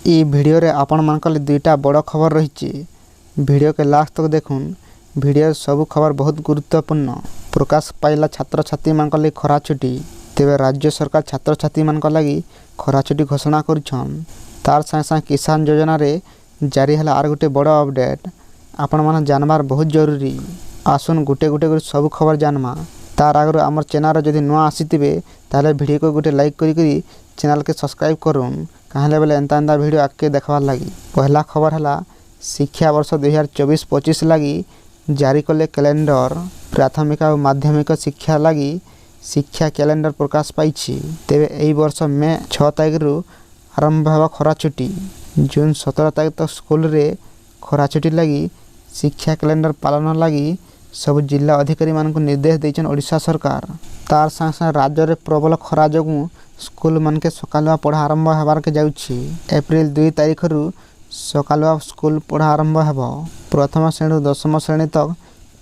ई video रे आपण मानक दुईटा बड़ खबर रही। वीडियो के लास्ट तक देखुन। वीडियो सब खबर बहुत गुरुत्वपूर्ण। प्रकाश पाइला छात्र छात्री मानक लगी खरा छुट्टी। तेबे राज्य सरकार छात्र छात्री मानक लगी खरा छुट्टी घोषणा करिछन। तार संगे संगे किसान योजना रे जारी हला आर गोटे बड़ अपडेट आपण माने जानबार बहुत जरूरी। आसुन गुटे गुटे कर सब खबर जानमा। तार आगर आमर चैनल जदि नुआ आसीतिबे ताले वीडियो को गुटे लाइक करी चैनल के सब्सक्राइब करूँ कहें बेले एंता एंता वीडियो आगे देखबार लगी। पहला खबर है शिक्षा वर्ष 2024-25 लगी जारी कले कैलेंडर। प्राथमिक और माध्यमिक शिक्षा लगी शिक्षा कैलेंडर प्रकाश पाई। तेबे एई वर्ष मे 6 तारिख रु आरंभ होगा खरा छुट्टी। जून 17 तारिख तक स्कूल रे खरा छुट्टी लगी शिक्षा कैलेंडर पालन लगी सब जिला अधिकारी मानक निर्देश देछन ओडिशा सरकार। तार संग संग राज्य रे प्रबल खरा जोगु स्कूल मन के सकालुआ पढ़ा आरंभ होबार के जाउछि। एप्रिल 2 तारिख रु सकालुआ स्कूल पढ़ा आरंभ हेबो। प्रथम श्रेणी 10वीं श्रेणी तक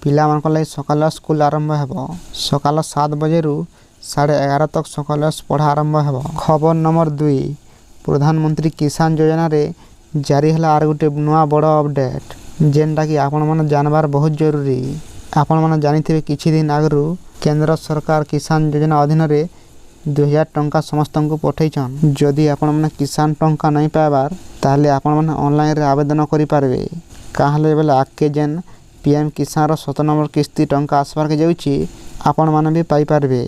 पिला मानक लई सकालुआ स्कूल आरंभ हेबो। सकाल 7 बजे रु 11:30 तक सकालुआ पढ़ा आरंभ हेबो। खबर नंबर 2 प्रधानमंत्री किसान योजना रे जारी हला आर गुटे नुआ बड़ अपडेट जेनटा कि आपण माने जानबार बहुत जरूरी। आपण माने जानिथिबे किछि दिन आगरु केंद्र सरकार किसान योजना अधीन रे 2000 टंका समस्त को पठेछन। जदि आपण माने किसान टंका नहीं पाइबार ताले आपण माने ऑनलाइन रे आवेदन करि पारबे। काहले बेले आके जेन पीएम किसान रो 7 नंबर किस्ती टंका आसबार के जाउछि आपण माने भी पाई पारबे।